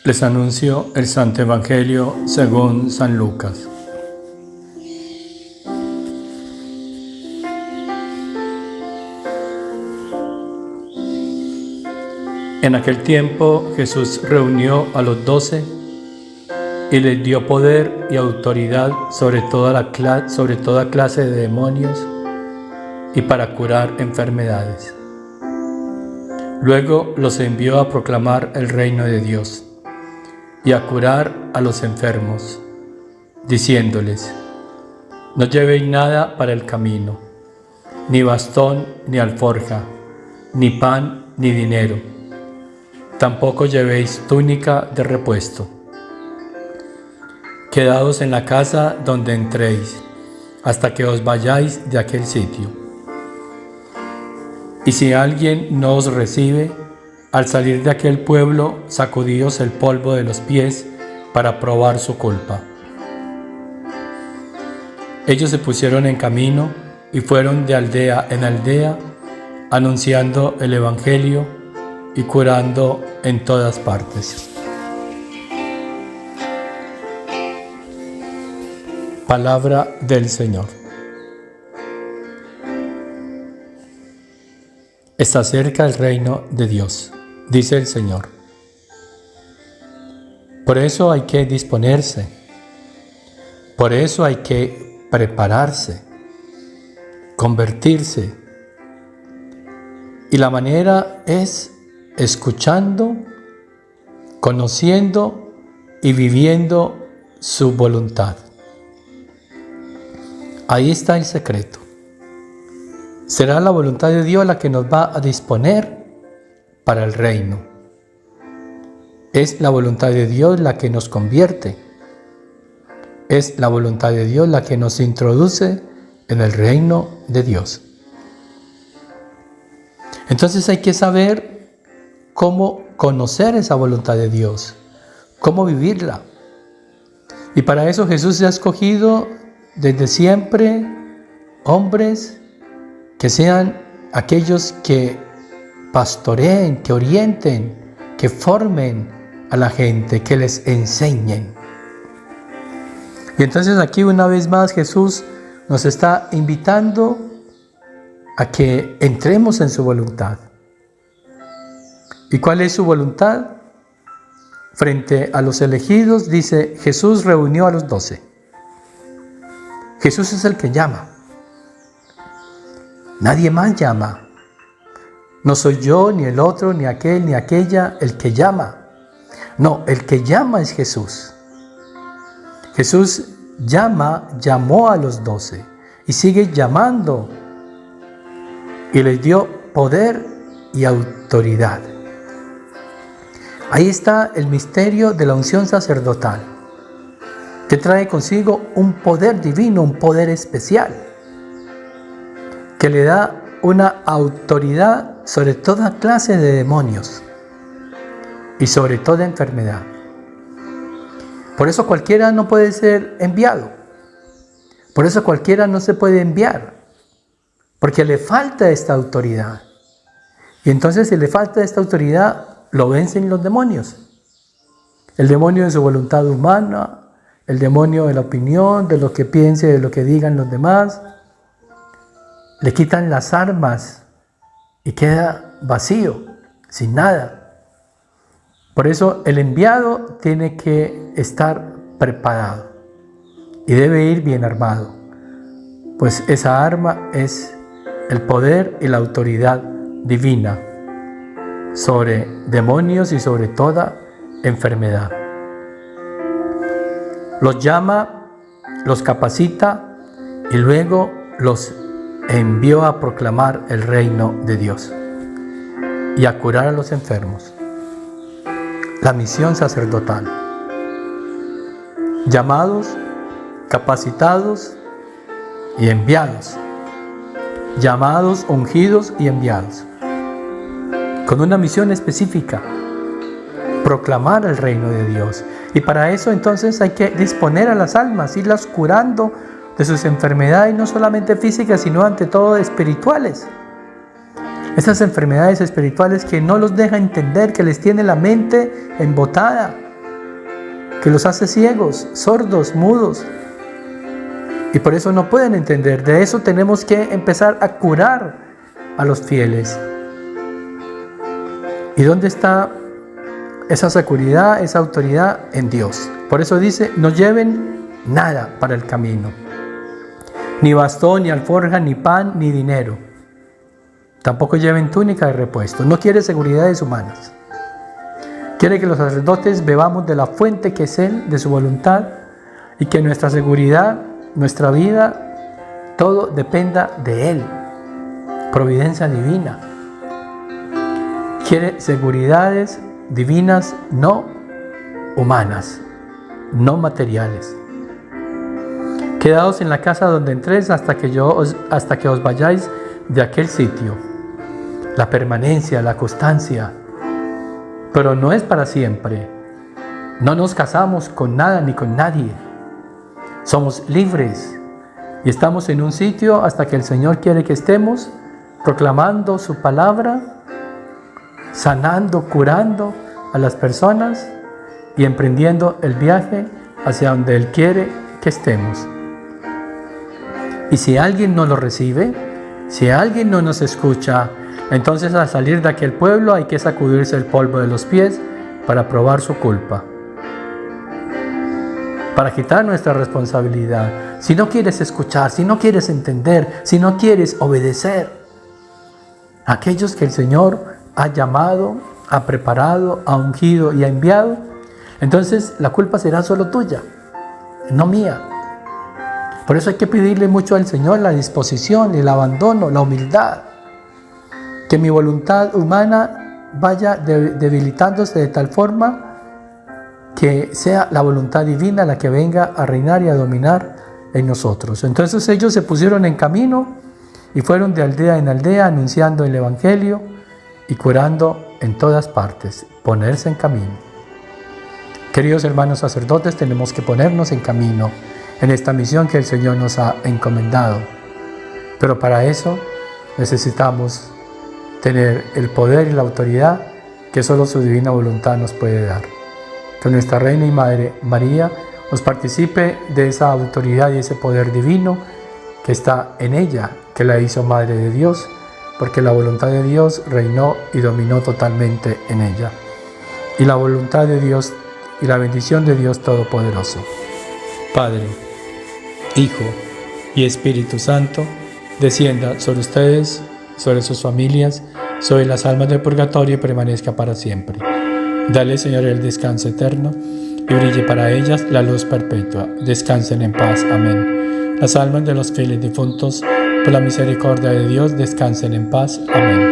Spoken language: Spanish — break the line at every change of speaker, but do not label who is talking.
Les anuncio el Santo Evangelio según San Lucas. En aquel tiempo Jesús reunió a los 12 y les dio poder y autoridad sobre toda clase de demonios y para curar enfermedades. Luego los envió a proclamar el reino de Dios y a curar a los enfermos, diciéndoles: no llevéis nada para el camino, ni bastón ni alforja, ni pan ni dinero. Tampoco llevéis túnica de repuesto. Quedaos en la casa donde entréis, hasta que os vayáis de aquel sitio. Y si alguien no os recibe, al salir de aquel pueblo, sacudíos el polvo de los pies para probar su culpa. Ellos se pusieron en camino y fueron de aldea en aldea, anunciando el Evangelio y curando en todas partes. Palabra del Señor. Está cerca el reino de Dios, dice el Señor. Por eso hay que disponerse, por eso hay que prepararse, convertirse. Y la manera es escuchando, conociendo y viviendo su voluntad. Ahí está el secreto. Será la voluntad de Dios la que nos va a disponer para el reino. Es la voluntad de Dios la que nos convierte. Es la voluntad de Dios la que nos introduce en el reino de Dios. Entonces hay que saber cómo conocer esa voluntad de Dios, cómo vivirla. Y para eso Jesús ha escogido desde siempre hombres que sean aquellos que pastoreen, que orienten, que formen a la gente, que les enseñen. Y entonces aquí una vez más Jesús nos está invitando a que entremos en su voluntad. ¿Y cuál es su voluntad? Frente a los elegidos, dice, Jesús reunió a los 12. Jesús es el que llama. Nadie más llama. No soy yo, ni el otro, ni aquel, ni aquella, el que llama. No, el que llama es Jesús. Jesús llamó a los 12 y sigue llamando. Y les dio poder y autoridad. Ahí está el misterio de la unción sacerdotal, que trae consigo un poder divino, un poder especial, que le da una autoridad sobre toda clase de demonios y sobre toda enfermedad. Por eso cualquiera no puede ser enviado. Por eso cualquiera no se puede enviar, porque le falta esta autoridad. Y entonces si le falta esta autoridad, lo vencen los demonios. El demonio de su voluntad humana, el demonio de la opinión, de lo que piense, de lo que digan los demás. Le quitan las armas y queda vacío, sin nada. Por eso el enviado tiene que estar preparado y debe ir bien armado, pues esa arma es el poder y la autoridad divina sobre demonios y sobre toda enfermedad. Los llama, los capacita y luego los envió a proclamar el reino de Dios y a curar a los enfermos. La misión sacerdotal. Llamados, capacitados y enviados. Llamados, ungidos y enviados. Con una misión específica. Proclamar el reino de Dios. Y para eso entonces hay que disponer a las almas, irlas curando de sus enfermedades, no solamente físicas, sino ante todo espirituales. Esas enfermedades espirituales que no los deja entender, que les tiene la mente embotada, que los hace ciegos, sordos, mudos. Y por eso no pueden entender. De eso tenemos que empezar a curar a los fieles. ¿Y dónde está esa seguridad, esa autoridad? En Dios. Por eso dice, no lleven nada para el camino. Ni bastón, ni alforja, ni pan, ni dinero. Tampoco lleven túnica de repuesto. No quiere seguridades humanas. Quiere que los sacerdotes bebamos de la fuente que es Él, de su voluntad, y que nuestra seguridad, nuestra vida, todo dependa de Él. Providencia divina. Quiere seguridades divinas, no humanas, no materiales. Quedaos en la casa donde entréis hasta que os vayáis de aquel sitio. La permanencia, la constancia. Pero no es para siempre. No nos casamos con nada ni con nadie. Somos libres y estamos en un sitio hasta que el Señor quiere que estemos, proclamando su palabra, sanando, curando a las personas y emprendiendo el viaje hacia donde Él quiere que estemos. Y si alguien no lo recibe, si alguien no nos escucha, entonces al salir de aquel pueblo hay que sacudirse el polvo de los pies para probar su culpa, para quitar nuestra responsabilidad. Si no quieres escuchar, si no quieres entender, si no quieres obedecer a aquellos que el Señor ha llamado, ha preparado, ha ungido y ha enviado, entonces la culpa será solo tuya, no mía. Por eso hay que pedirle mucho al Señor la disposición, el abandono, la humildad. Que mi voluntad humana vaya debilitándose de tal forma que sea la voluntad divina la que venga a reinar y a dominar en nosotros. Entonces ellos se pusieron en camino y fueron de aldea en aldea anunciando el Evangelio y curando en todas partes. Ponerse en camino. Queridos hermanos sacerdotes, tenemos que ponernos en camino en esta misión que el Señor nos ha encomendado. Pero para eso necesitamos tener el poder y la autoridad que solo su divina voluntad nos puede dar. Que nuestra Reina y Madre María nos participe de esa autoridad y ese poder divino que está en ella, que la hizo Madre de Dios, porque la voluntad de Dios reinó y dominó totalmente en ella. Y la voluntad de Dios y la bendición de Dios Todopoderoso, Padre, Hijo y Espíritu Santo, descienda sobre ustedes, sobre sus familias, sobre las almas del purgatorio y permanezca para siempre. Dale, Señor, el descanso eterno y brille para ellas la luz perpetua. Descansen en paz. Amén. Las almas de los fieles difuntos, por la misericordia de Dios, descansen en paz. Amén.